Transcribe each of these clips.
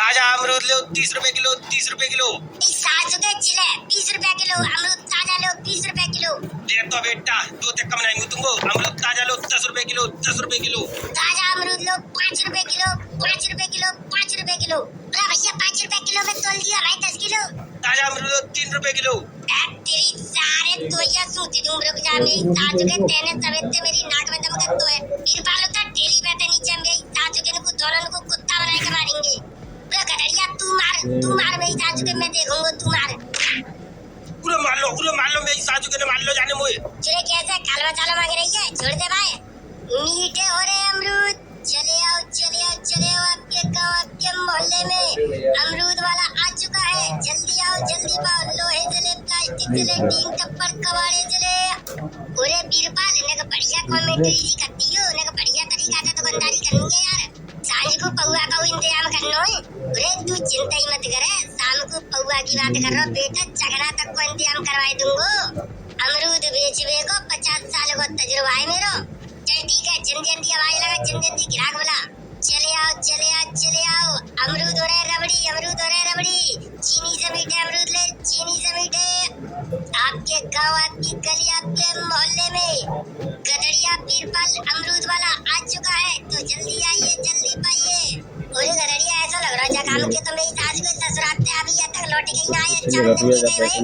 ताजा अमरूद लो 30 रुपए किलो, 30 रुपए किलो। 20 रुपए किलो अमरूद ताजा लो, 20 रुपए किलो। ले तो बेटा दो तक कम नहीं तुमको। अमरूद ताजा लो 10 रुपए किलो, 10 रुपए किलो। ताजा अमरूद लो 5 रुपए किलो, 5 रुपए किलो, 5 रुपए किलो। अरे भैया 5 रुपए किलो में तोल दिया भाई 10 किलो। ताजा अमरूद लो 3 रुपए किलो। तेरी सारे तो या सूती दूं रुक जा मेरी सासू के तेने सवेते मेरी नाक में दम कर तो है। फिर बालों का डेली बैठे नीचे मेरी सासू के नको दोनों को कुत्ता बना के मारेंगे। पूरा गधड़िया तू मार मेरी सासू के मैं देखूंगा तू मार। पूरा मार लो मेरी सासू के मार लो जाने मोए। चले कैसे कालवा चाला मांग रही है छोड़ दे भाई। मीठे हो रहे अमरूद चले आओ चले आओ चले आओ आपके गाँव आपके मोहल्ले में अमरूद वाला आ चुका है। जल्दी आओ जल्दी पाओ लोहे जले प्लास्टिक जले टीन टप्पर कबाड़े जले। पूरे बीरपाल ने का बढ़िया कमेंट्री जी करती हो ने का बढ़िया तरीका से दुकानदारी करनी है यार। सांझ को पौवा का इंतजाम करना है। अरे तू चिंता ही मत करे शाम को पौवा की बात कर रहा बेटा चगना तक को इंतजाम करवाए दूंगा। अमरूद बेचवे को 50 साल को तजुर्बा है मेरा। चल ठीक है जल्दी आवाज लगा जल्दी ग्राहक बोला चले आओ चले आओ चले आओ। अमरूद हो रहे रबड़ी चीनी से मीठे अमरूद ले चीनी से मीठे। आपके गांव आपकी गली आपके मोहल्ले में गधड़िया बीरपाल अमरूद वाला आ चुका है तो जल्दी आइए जल्दी पाइए। अरे गधड़िया ऐसा लग रहा है काम के तो मेरी सास को ससुराल से अभी तक लौट गई ना है। अच्छा दिन के गए भाई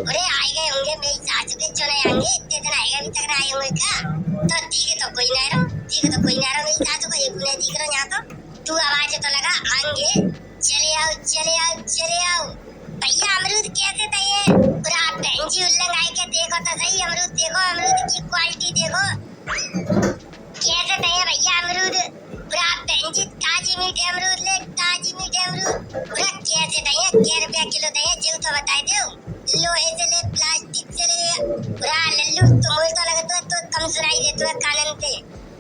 अरे आए गए होंगे मेरी सास के चले आएंगे इतने दिन आएगा अभी तक ना आए होंगे क्या। तो ठीक तो कोई नहीं रहो मेरी सास को एक ने दिख रहा यहाँ तो तू आवाज तो लगा आएंगे। चले आओ भैया अमरूद कैसे दिए। पूरा बहन जी उल्लंघ आए के देखो तो सही अमरूद देखो अमरूद की क्वालिटी देखो कैसे दिए भैया अमरूद। पूरा बहन जी ताजी मीठे अमरूद ले ताजी मीठे अमरूद पूरा कैसे दिए क्या रुपया किलो दिए जो तो बता दो। लोहे से ले प्लास्टिक से ले पूरा लल्लू तुम तो लगता तो कम सुनाई देते हो कानन से।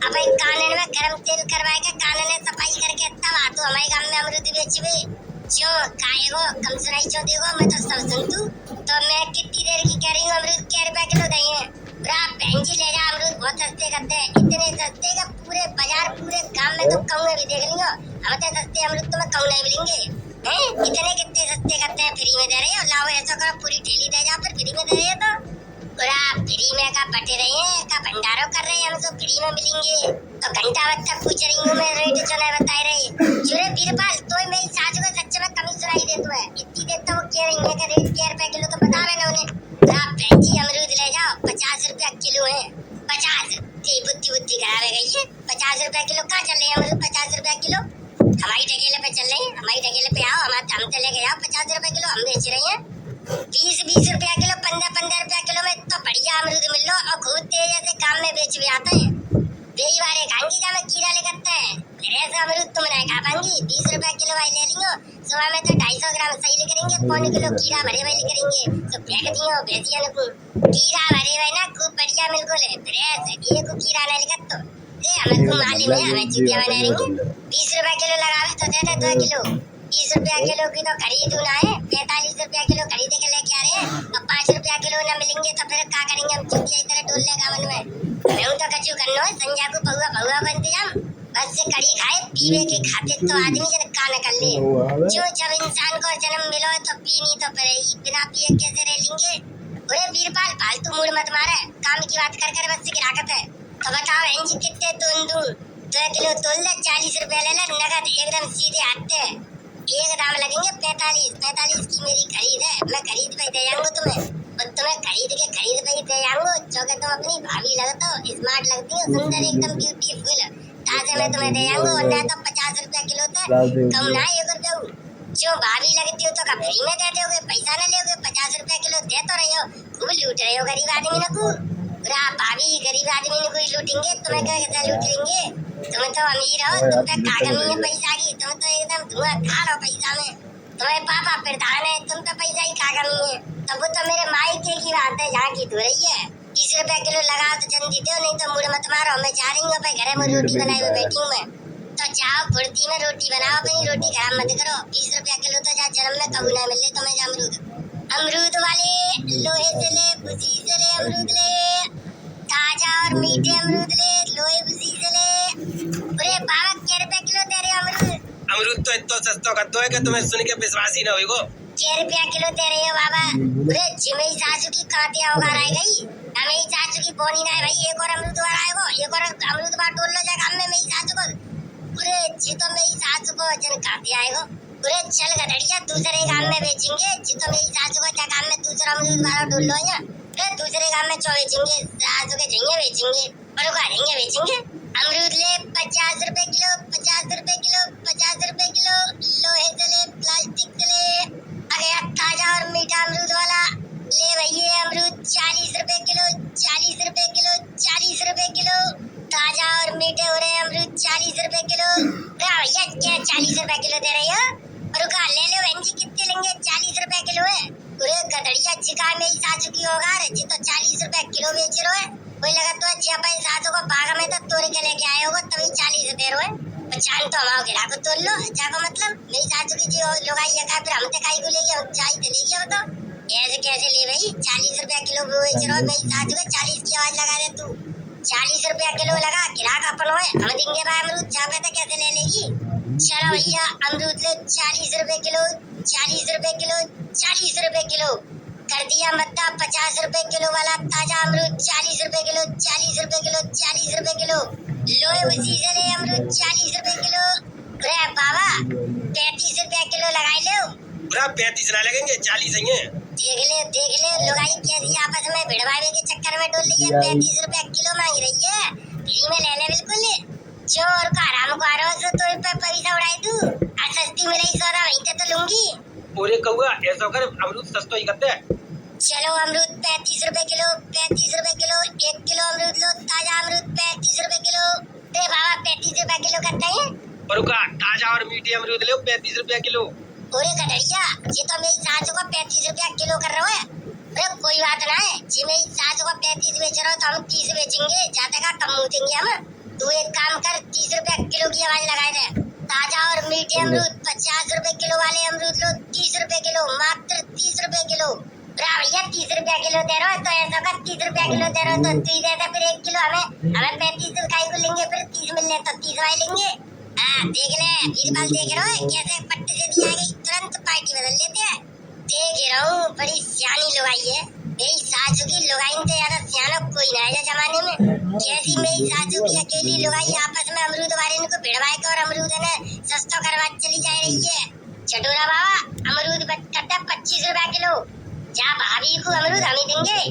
अब कानन में गरम तेल करवाए के कानन में सफाई करके तब आ तो हमारे गांव में अमरूद बेचबे जो खाएगो कम सुनाई जो देखो मैं तो सब सुन तू तो मैं कितनी देर की कह रही हूँ अमरूद क्या रुपया किलो दिए हैं। पूरा बहन जी ले जा अमरूद बहुत सस्ते करते हैं इतने सस्ते का पूरे बाजार पूरे गांव में तो कहूँ भी देख लियो हम तो सस्ते अमरूद तुम्हें कहूँ नहीं मिलेंगे हैं। इतने कितने सस्ते करते हैं फ्री में दे रहे हो लाओ ऐसा करो पूरी ठेली दे जाओ फिर फ्री में दे रहे हो तो पूरा फ्री में का बटे रहे हैं का भंडारों कर रहे हैं हम सब फ्री में मिलेंगे तो घंटा बच्चा पूछ रही हूँ मैं रेट जो नहीं बताए रहे जुरे बीरपाल तो मेरी सास को सच्चे में कमी सुनाई देता है इतनी देर तो वो कह रही है कि रेट क्या रुपए किलो तो बतावे ना उन्हें। आप बहन जी अमरूद ले जाओ 50 रुपया किलो है 50 बुद्धि खराब है गई है 50 रुपया किलो कहाँ चल रहे हैं अमरूद 50 रुपया किलो हमारी ठेले पे चल रहे हैं हमारी ठेले पे आओ हम से लेके जाओ 50 रुपए किलो हम बेच रहे हैं 20 रुपया किलो 15 रुपया किलो में तो बढ़िया अमरूद मिल लो और खूब तेज ऐसे काम में बेच भी आते हैं। बेई वाले खाएंगी जब मैं कीड़ा ले करते हैं ऐसा अमरूद तुम नहीं खा पाएंगी 20 रुपया किलो वाली ले लियो सुबह में तो 250 ग्राम सही ले करेंगे पौने किलो कीड़ा भरे वाली करेंगे तो फेंक दियो बेचिया को कीड़ा भरे हुए ना खूब बढ़िया बिल्कुल है फ्रेश ये को कीड़ा नहीं लेकर तो ये हमें तुम मालूम है हमें चुतिया बना रहेंगे 20 रुपया किलो लगावे तो दे दे 2 किलो 20 रुपया किलो की तो खरीद ना है 45 रुपया किलो खरीद के लेके आ रहे हैं और 5 रुपया किलो ना मिलेंगे तो फिर क्या करेंगे हम चुतिया इधर डोल लेगा मन में मैं तो कचू करना है संजा को बहुआ का इंतजाम बस से कड़ी खाए पीवे के खाते तो आदमी जन का न कर ले जो जब इंसान को जन्म मिलो तो पीनी तो फिर बिना पिए कैसे रह लेंगे। अरे बीरपाल फालतू मूड मत मारे काम की बात कर बस से गिराकत है तो बताओ इंजी कितने दूं 2 किलो तोल ले 40 रुपया ले ले नगद एकदम सीधे आते हैं एक दाम लगेंगे 45 की मेरी खरीद है मैं खरीद पे दे जाऊंगा तुम्हें और तुम्हें खरीद पे ही दे जाऊंगा जो कि तुम अपनी भाभी लगता हो स्मार्ट लगती हो सुंदर एकदम ब्यूटीफुल ताजे मैं तुम्हें दे जाऊंगा और ना तो 50 रुपया किलो तक कम ना ये कर दो जो भाभी लगती हो तो का फ्री में दे दोगे पैसा ना लोगे 50 रुपया किलो दे तो रहे हो खूब लूट रहे हो गरीब आदमी ना को भाभी गरीब आदमी ने कोई लूटेंगे तुम्हें क्या लूट लेंगे तुम तो अमीर हो तुम पे का कमी है पैसा की तुम तो एकदम धुआंधार हो पैसा में तुम्हारे पापा प्रधान है तुम तो पैसा ही का कमी है तब तो मेरे मायके की बात है जहाँ की धो रही है 20 रुपया किलो लगाओ तो जल्दी दो नहीं तो मुड़ मत मारो मैं जा रही हूँ घर में रोटी बनाई हुई बैठी हूँ मैं तो जाओ फुर्ती में रोटी बनाओ अपनी रोटी खराब मत करो 20 रुपया किलो तो जा जन्म में कभी ना मिले तो मैं अमरूद वाले लोहे से ले भुसी से ले अमरूद ले ताजा और मीठे अमरूद ले लोहे भुसी से ले। अरे बाबा क्या रुपया किलो दे रहे हो अमरूद तो इतना सस्ता कर दो है कि तुम्हें सुन के विश्वास ही न होगा। क्या रुपया किलो दे रहे हो बाबा? अरे जिमेई सासू की कांतिया उगा रह गई, हमें ही सासू की बोनी ना है भाई। एक और अमरूद वाला आएगो, एक और अमरूद बार टोल लो जाएगा हमें मेरी सासू को। अरे जी तो मेरी सासू को जन कांतिया आएगो। अरे चल गधड़िया दूसरे गांव में बेचेंगे, जी तो मेरी सासू को क्या काम में दूसरा अमरूद वाला टोल लो या फिर दूसरे गांव में चौ बेचेंगे, सासू के झिंगे बेचेंगे और उगाड़ेंगे बेचेंगे। अमरूद ले 50 रुपए किलो, 50 रुपए किलो, 50 रुपए किलो। लोहे से ले, प्लास्टिक से ले, अरे ताजा और मीठा अमरूद वाला ले भैया। अमरूद 40 रुपए किलो, 40 रुपए किलो, 40 रुपए किलो। ताजा और मीठे हो रहे अमरूद 40 रुपए किलो। भैया क्या 40 रुपए किलो दे रही हो? और उका ले लो बहन जी, कितने लेंगे? 40 रुपए किलो है। पूरे गधड़िया जिका मेरी सासू की होगा रे, जी तो 40 रुपए किलो बेच रहे हो। कोई लगा तो जब भाई सासू को बाग में तो तोड़ के लेके आए होगा तभी 40 दे रहे हो। पहचान तो हम गिरा को तोड़ लो जाको, मतलब मेरी सासू की जो लोगाई है का फिर हम ते काई को लेके हम चाय ते लेके आओ तो ऐसे कैसे ले भाई? 40 रुपए किलो बेच रहे हो, मेरी सासू को 40 की आवाज लगा दे तू। 40 रुपया किलो लगा, गिराक अपन होए, हम देंगे भाई अमरूद चापे तो कैसे ले लेगी? चलो भैया अमरूद ले 40 रुपए किलो, 40 रुपए किलो, 40 रुपए किलो कर दिया। मत्ता 50 रुपए किलो वाला ताजा अमरूद 40 रुपए किलो, 40 रुपए किलो, 40 रुपए किलो। लोहे उसी से ले अमरूद 40 रुपए किलो। अरे बाबा 35 रुपया किलो लगाई लो। पूरा 35 ना लगेंगे, 40 ही है। देख ले लोगाई कैसी आपस में भिड़वावे के चक्कर में डोल रही है। 35 रुपया किलो मांग रही है, फ्री में ले ले बिल्कुल। चोर का आराम को आ रहा हो तो पे पैसा उड़ाई तू, आज सस्ती मिलाई सौदा वहीं से तो लूंगी। पूरे कहुआ ऐसा कर अमरूद सस्ता ही करते हैं। चलो अमरूद 35 रुपए किलो, 35 रुपए किलो। 1 किलो अमरूद लो, ताजा अमरूद 35 रुपए किलो। अरे बाबा 35 रुपए किलो करते हैं। और का ताजा और मीठे अमरूद लो 35 रुपया किलो। पूरे गधड़िया ये तो मेरी सासू को 35 रुपया किलो कर रहे हो। अरे कोई बात ना है, जी मेरी सासू को 35 बेच रहा हो तो हम 30 बेचेंगे, ज्यादा का कम मूतेंगे हम। तू एक काम कर 30 रुपया किलो की आवाज लगाए दे। ताजा और मीठे अमरूद 50 रुपए किलो वाले अमरूद लो 30 रुपए किलो, मात्र 30 रुपए किलो। भैया 30 रुपया किलो दे रहे हो तो ऐसा कर 30 रुपया किलो दे रहे हो तो तू ही दे दे फिर 1 किलो हमें 35 रुपए को लेंगे, फिर 30 मिलने तो 30 वाले लेंगे। हाँ देख ले बीरबल, देख रहे हो कैसे पट्टे से दी आ गई, तुरंत पार्टी बदल लेते हैं। देख रहा हूँ बड़ी सियानी लुगाई है मेरी सासू की। लुगाई से ज्यादा सियाना कोई ना है जमाने में। कैसी मेरी सासू की अकेली लुगाई आपस में अमरूद वाले को भिड़वाए के और अमरूद ने सस्ता करवा चली जा रही है। चटोरा बाबा अमरूद करता 25 रुपया किलो। जा भाभी को अमरूद हम ही देंगे।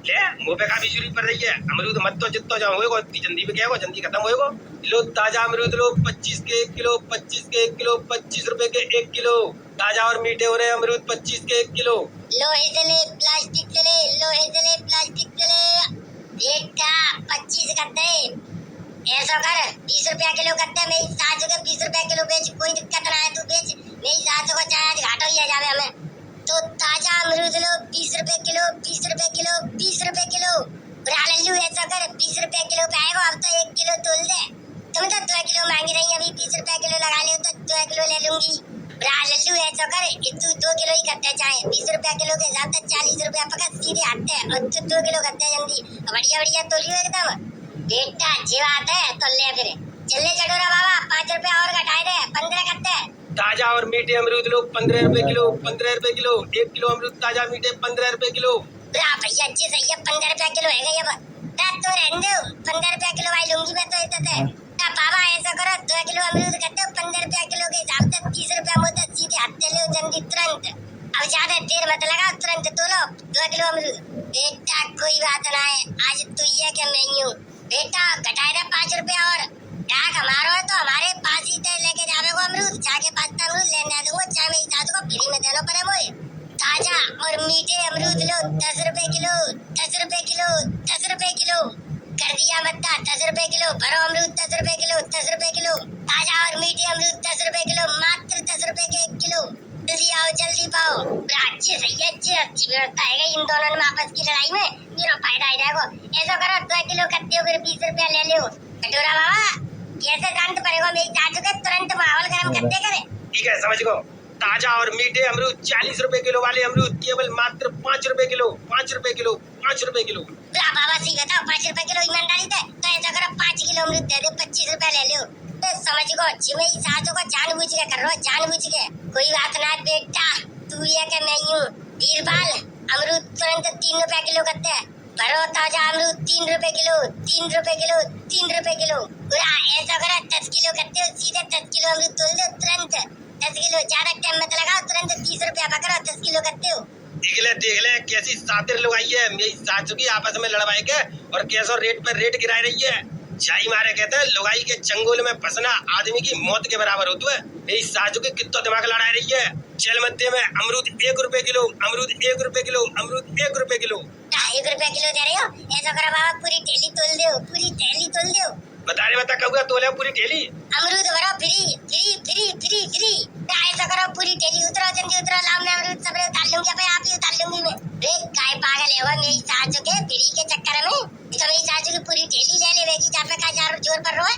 ले मुंह पे काफी शुरू कर रही है। अमरूद मत तो जितना जाओ होएगा इतनी जल्दी पे क्या होगा, जल्दी खत्म होएगा। लो ताजा अमरूद लो 25 के 1 किलो, 25 के 1 किलो, 25 रुपए के 1 किलो। ताजा और मीठे हो रहे अमरूद 25 के 1 किलो। लोहे से ले, प्लास्टिक से ले, लोहे से ले, प्लास्टिक से ले। बेटा 25 करते हैं। ऐसा कर 20 रुपया किलो करते हैं। मेरी सासू के 20 रुपया किलो बेच, कोई दिक्कत ना है, तू बेच। मेरी सासू को चाहे आज घाटो ही आ जावे हमें। तो ताजा अमरूद लो 20 रुपए किलो, 20 रुपए किलो, 20 रुपए किलो। लल्लू ऐसा कर 20 रुपए किलो पे आएगा, अब तो 1 किलो तोल दे। तुम तो 2 किलो मांगी रही, अभी 20 रुपए किलो लगा ले तो 2 किलो ले लूंगी। लल्लू ऐसा कर तू 2 किलो ही करते चाहे 20 रुपया किलो के हिसाब से 40 रुपया पकड़ सीधे हटते हैं और तू 2 किलो करते जल्दी। बढ़िया बढ़िया तोलियो एकदम। बेटा जे बात है तो ले फिर चले चटोरा बाबा 5 रुपया और घटाए दे, 15 करते हैं। ताजा और मीठे अमरूद लो 15 रुपए किलो, 15 रुपए किलो। 1 किलो अमरूद ताजा मीठे 15 रुपए किलो। भैया अच्छे सही है, 15 रुपया किलो है ये बात। तो रहने दो 15 रुपया किलो भाई लूंगी मैं तो इतने। बाबा ऐसा करो 2 किलो अमरूद कर दो 15 रुपया किलो के हिसाब से 30 रुपया मुझे सीधे हफ्ते लो जल्दी तुरंत। अब ज्यादा देर मत लगाओ, तुरंत तोलो 2 किलो अमरूद। बेटा कोई बात ना है, आज तू ही है कि मैं ही हूँ। बेटा घटाए दे 5 रुपया और। डाक हमारा है तो हमारे पास ही लेके जावे को अमरूद, जाके 5 अमरूद लेने दूंगा, चाहे मेरी सासू को फ्री में देना पड़े मुझे। ताजा और मीठे अमरूद लो 10 रुपए किलो, 10 रुपए किलो, 10 रुपए किलो कर दिया मत्ता 10 रुपए किलो। भरो अमरूद 10 रुपए किलो, 10 रुपए किलो। ताजा और मीठे अमरूद 10 रुपए किलो, मात्र 10 रुपए के 1 किलो। जल्दी आओ जल्दी पाओ। अच्छी सही है, अच्छी व्यवस्था है इन दोनों में आपस की लड़ाई में मेरा फायदा ही रहेगा। ऐसा करो 2 किलो करते हो फिर 20 रुपया ले लो। कटोरा बाबा कैसे शांत पड़ेगा, मेरी चाचू के तुरंत माहौल गर्म करते करे। ठीक है समझ गो। ताजा और मीठे अमरूद 40 रुपए किलो वाले अमरूद केवल मात्र 5 रुपए किलो, 5 रुपए किलो, 5 रुपए किलो। बाबा सही बताओ 5 रुपए किलो ईमानदारी से। तो ऐसा करो 5 किलो अमरूद दे दो, 25 रुपया ले लो। तो समझ गो जिमे सासू को जानबूझ के कर रहा जानबूझ के। कोई बात ना बेटा, तू ये के मैं यूं। बीरबल अमरूद तुरंत 3 रुपए किलो करते हैं। भरो ताजा अमरूद 3 रुपए किलो, 3 रुपए किलो, 3 रुपए किलो। पूरा ऐसा करा 10 किलो करते हो, सीधे 10 किलो अमरूद तोल दो तुरंत। 10 किलो ज्यादा टाइम मत लगाओ, तुरंत 30 रुपया पकड़ो, 10 किलो करते हो। देख ले कैसी सातिर लोग आई है। मेरी सासू की आपस में लड़वाई के और कैसो रेट पर रेट गिरा रही है। छाई मारे कहते हैं लुगाई के चंगुल में फंसना आदमी की मौत के बराबर होती है। मेरी सासू की कितना दिमाग लड़ा रही है। चल मध्य में अमरूद 1 रुपए किलो, अमरूद 1 रुपए किलो, अमरूद 1 रुपए किलो। 1 रुपए किलो दे रहे हो? ऐसा करो बाबा पूरी थैली तोल दो, पूरी थैली तोल दो। बता कहूँगा तोले पूरी थैली। अमरूद भरो free free free free free. ऐसा करो पूरी थैली उतरो, जल्दी उतरो, लाओ मैं अमरूद सब उतार लूंगी, अब आप ही उतार लूंगी मैं। देख काय पागल है वो मेरी सासू के फ्री के चक्कर में। तो मेरी सासू की पूरी थैली ले लेगी, जहाँ पे का जोर पर रो है।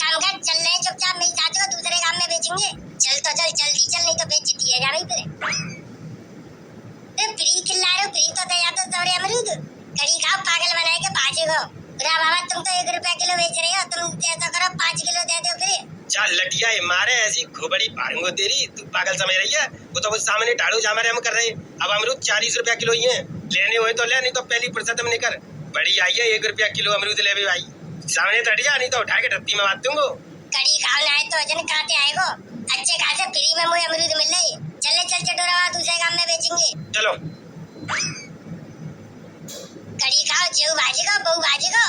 काम कर, चल रहे चुपचाप, मेरी सासू को दूसरे काम में बेचेंगे। चल तो चल, जल्दी चल, नहीं तो बेइज्जती है जा रही तेरे। फ्री खिला रहे हो, फ्री तो दे तो सौरे अमरूद। कड़ी खाओ पागल बनाए के भाजे को। बाबा तुम तो 1 रुपए किलो बेच रहे हो, तुम ऐसा करो 5 किलो दे दो फिर। चल लटिया मारे ऐसी खोबड़ी पारूंगा तेरी। तू पागल समझ रही है? वो तो कुछ सामने ढाड़ू जा मारे हम कर रहे। अब अमरूद 40 रुपया किलो ही है। लेने हुए तो ले, नहीं तो पहली फुर्सत में निकर। बड़ी आई है 1 रुपया किलो अमरूद ले भी भाई। सामने तो हट जा, नहीं तो उठा के धरती में मार दूंगा। कड़ी खाओ ना तो वजन काटे आएगो। अच्छे खासे फ्री में मुझे अमरूद मिल रही। चले चल चटोरा, दूसरे काम में बेचेंगे। चलो कड़ी खाओ, जेऊ भाजेगा, बहु भाजेगा।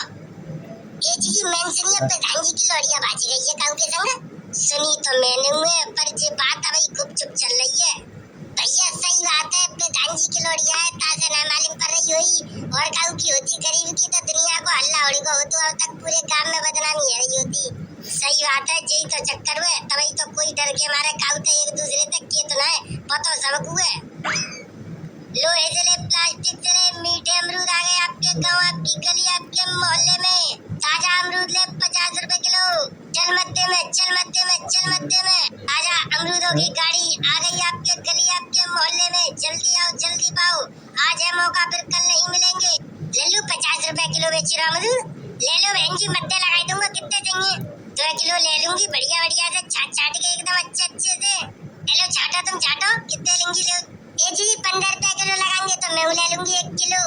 ये चीज़ मैंने सुनी है, प्रधान जी की लौड़िया भाजी गई है काऊ के संग। सुनी तो मैंने हुए, पर जे बात अभी खूब चुप चल रही है। भैया सही बात है, प्रधान जी की लौड़िया है, ताजा ना मालूम पड़ रही हुई। और काऊ की होती गरीब की तो दुनिया को हल्ला उड़ी को होती, अब तक पूरे गांव में बदनामी है रही होती। सही बात है, यही तो चक्कर हुए, तभी तो कोई डर के मारे काऊ तो एक दूसरे तक के तो ना है, पतो सबको है। लोहे जले, प्लास्टिक जले, मीठे अमरूद आ गए आपके गांव, आपकी गली, आपके मोहल्ले में। ताजा अमरूद ले 50 रुपए किलो। चल मत्ते में, चल मत्ते में, चल मत्ते में। ताजा अमरूदों की गाड़ी आ गई आपके गली, आपके मोहल्ले में। जल्दी आओ, जल्दी पाओ, आज है मौका, फिर कल नहीं मिलेंगे। ले लो 50 रुपए किलो बेच रहा अमरूद। ले लो बहन जी, मत्ते लगाई दूंगा, कितने चाहिए? 2 किलो ले लूंगी, बढ़िया बढ़िया से छाट के एकदम अच्छे से। ले लो छाटो, तुम छाटो, कितने लेंगी? ले ए जी 15 रुपए किलो लगाएंगे तो मैं ले लूंगी 1 किलो।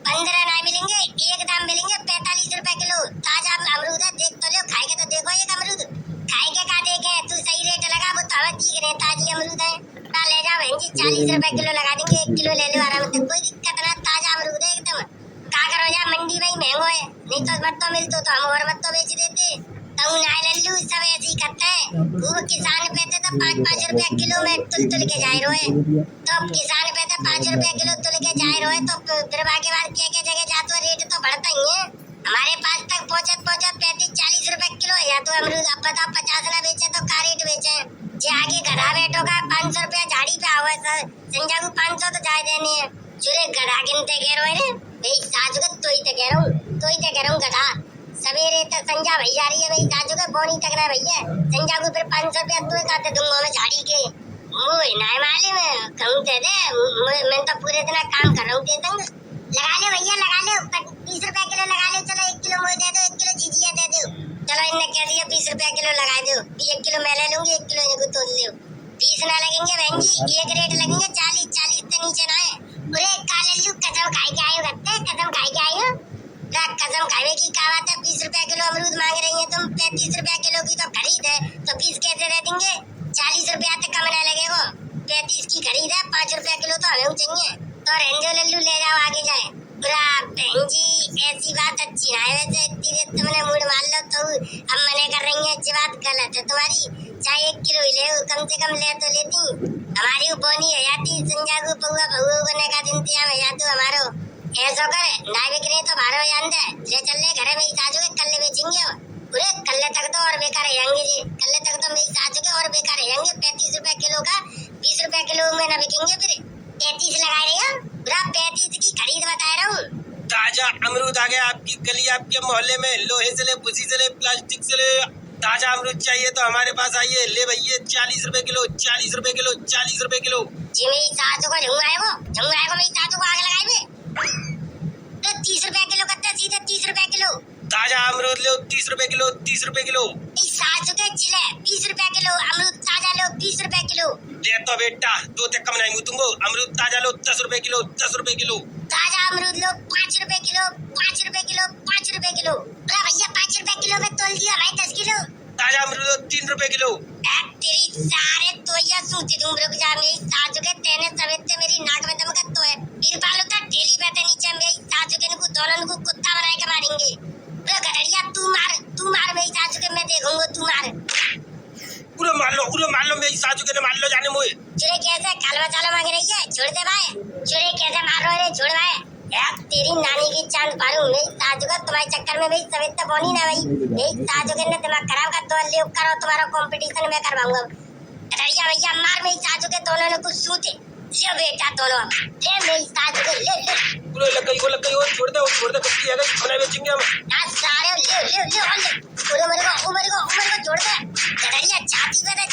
15 ना मिलेंगे, एक दाम मिलेंगे 45 रुपए किलो। ताजा अमरूद है, देख तो लो, खाएगा तो देखो एक अमरूद। खाए के का देखे, तू सही रेट लगा, वो तो हमें दिख रहे ताजी अमरूद है। ले जाओ बहन जी, 40 रुपए किलो लगा देंगे, 1 किलो ले लो आराम से, कोई दिक्कत ना। ताजा अमरूद है एकदम। का करो जा, मंडी में महंगो है, नहीं तो मत तो मिलतो तो हम और मत तो बेच देते। लल्लू सब ऐसे ही करते हैं। वो किसान पैसे तो 5-5 रुपए किलो में तुल के जाए रहे। तो किसान पैसे 5 रुपए किलो तुल के जाए रहे, तो फिर बाकी बार क्या जगह जाते रेट तो बढ़ता ही है। हमारे पास तक पहुंचत 35-40 रुपए किलो। या तो अमरूद अब बताओ 50 ना बेचे तो का रेट बेचे? जे आगे गधा बैठो का 500 रुपया झाड़ी पे आवा सर, संजा को 500 तो जाए देने है। चुरे गधा गिनते कह रहे हैं भाई, साजू का तो ही तो कह रहा हूँ गधा। सवेरे तो संजा भैया रही है भाई, साजू का बोनी तक ना भैया। संजा को फिर 500 रुपया तू खाते दूंगा मैं झाड़ी के। मुझे नहीं मालूम है, कहूँ दे दे, मैं तो पूरे दिन काम कर रहा हूँ। दे दूंगा, लगा ले भैया, लगा ले 20 रुपए किलो लगा ले। चलो 1 किलो मुझे दे दो, 1 किलो झिझिया दे दो। चलो इन्हें कह दिया 20 रुपए किलो लगा दो, 1 किलो मैं ले लूंगी, 1 किलो इनको तोल लो। 20 ना लगेंगे बहन जी, एक रेट लगेंगे 40 से नीचे ना है। अरे कालू कसम खाई के आयो, कसम खाई के आयो। कसम खावे की क्या बात है? 20 रुपए किलो अमरूद मांग रही है तुम। 35 रुपए किलो की तो खरीद है, तो 20 कैसे दे देंगे? 40 रुपया तक कम ना लगे वो। 35 की खरीद है, 5 रुपए किलो तो हमें चाहिए। तो रेंजो लल्लू ले जाओ, आगे जाए। बहन जी ऐसी बात अच्छी ना है, वैसे इतनी देर तुमने मूड मान लो तो अब मने कर रही है, अच्छी बात गलत है तुम्हारी। चाहे 1 किलो ही ले, कम से कम ले तो लेती। हमारी बोनी है जाती, संजा को पौवा बहु बने का इंतजाम है जातू हमारो। ऐसा कर ना बिकने तो बारो जानते, ले चल ले घरे में साजू के, कल बेचेंगे। पूरे कल तक तो और बेकार रहेंगे जी, कल तक तो मेरी साजू के और बेकार रहेंगे। 35 रुपए किलो का 20 रुपए किलो में ना बिकेंगे। फिर 35 लगा रहे हो, पूरा 35 की खरीद बता रहा हूँ। ताजा अमरूद आ गया आपकी गली, आपके मोहल्ले में। लोहे से ले, भूसी से ले, प्लास्टिक से ले, ताजा अमरूद चाहिए तो हमारे पास आइए, ले भैया 40 रुपए किलो, 40 रुपए किलो, 40 रुपए किलो। जी मेरी सासू को झुंगाएगो, मेरी सासू को आग लगाए। तो 30 रुपए किलो करते, सीधे 30 रुपए किलो। ताजा अमरूद लो 30 रुपए किलो, 30 रुपए किलो। इस साजू के जिले 20 रुपए किलो, अमरूद ताजा लो 20 रुपए किलो। ले तो बेटा, दो ते कम नहीं मुँह तुमको। अमरूद ताजा लो 10 रुपए किलो, 10 रुपए किलो। ताजा अमरूद लो 5 रुपए किलो, 5 रुपए किलो, 5 रुपए किलो। अरे भैया 5 रुपए किलो में तोल दिया भाई 10 किलो। ताजा अमरूद लो 3 रुपए किलो। तेरी सारे तो ये सूती दूं रुक जा मेरी साजू के तेने सवेते मेरी नाक में दम का तो है। इरपाल उतर टेली पे ते नीचे मेरी साजू के नुकु दोनों नुकु कुत्ता बनाए के मारेंगे। अरे गड़रिया तू मार मेरी साजू के मैं देखूंगा तू मार। उरे मार लो मेरी साजू के ने मार लो जाने मोए। चुरे कैसे कालवा चाला मांग रही है छोड़ दे भाई। चुरे कैसे मार रहे रे छोड़ भाई। यार तेरी नानी की चांद पारू मेरी साजू का तुम्हारे चक्कर में मेरी सवेत बोनी ना भाई। मेरी साजू के ने दिमाग खराब कर दो ले करो तुम्हारा कंपटीशन में करवाऊंगा। रैया भैया मार मेरी साजू के दोनों ने कुछ सूते ले बेटा दोनों ले मेरी साजू के ले। उरे लग गई और छोड़ दे कच्ची है गई खाना बेचेंगे हम। ना सारे ले उरे मेरे को छोड़ दे। रैया छाती पे मेरी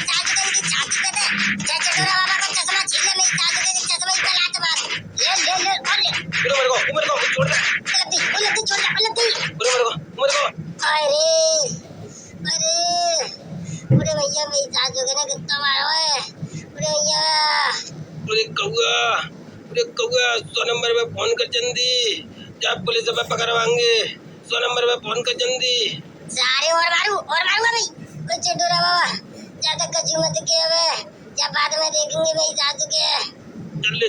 साजू के की छाती पे दे। चचोरा बाबा का चश्मा छीन ले मेरी साजू के चश्मा पे लात मार ले। उरे मेरे को छोड़ दे। उलटी छोड़ दे उलटी। उरे मेरे को अरे भैया मेरी साजू के ना कितना मारो है। उरे कौआ 100 नंबर पे फोन कर जल्दी। जब पुलिस में पकड़वाएंगे 100 नंबर पे फोन कर जल्दी। सारे और मारूंगा भाई। कोई चटोरा बाबा ज्यादा कच्ची मत के अब जब बाद में देखेंगे मेरी साजू के।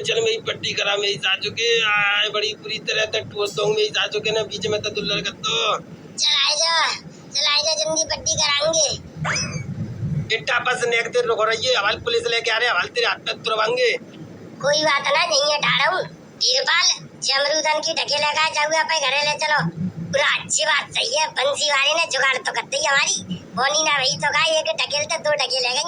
चल मेरी पट्टी करा मेरी साजू के। आए बड़ी बुरी तरह तक ठोस दूंगी मेरी साजू के ना बीच में तो दुल्लर कर दो। चल आजा जल्दी पट्टी कराएंगे। इट्टा बस नेक देर रुक रही है। हवाल पुलिस लेके आ रहे हैं। हवाल तेरे हाथ पे तुरवाएंगे। कोई बात ना नहीं है ठाड़ा हूँ। इरपाल जमरूदन की ढके लगा जाऊंगा पे घरे ले चलो। पूरा अच्छी बात सही है। बंसी वाले ने जुगाड़ तो करते ही हमारी बोनी ना भाई तो का एक ढकेल तो 2 ढकेल ले गई।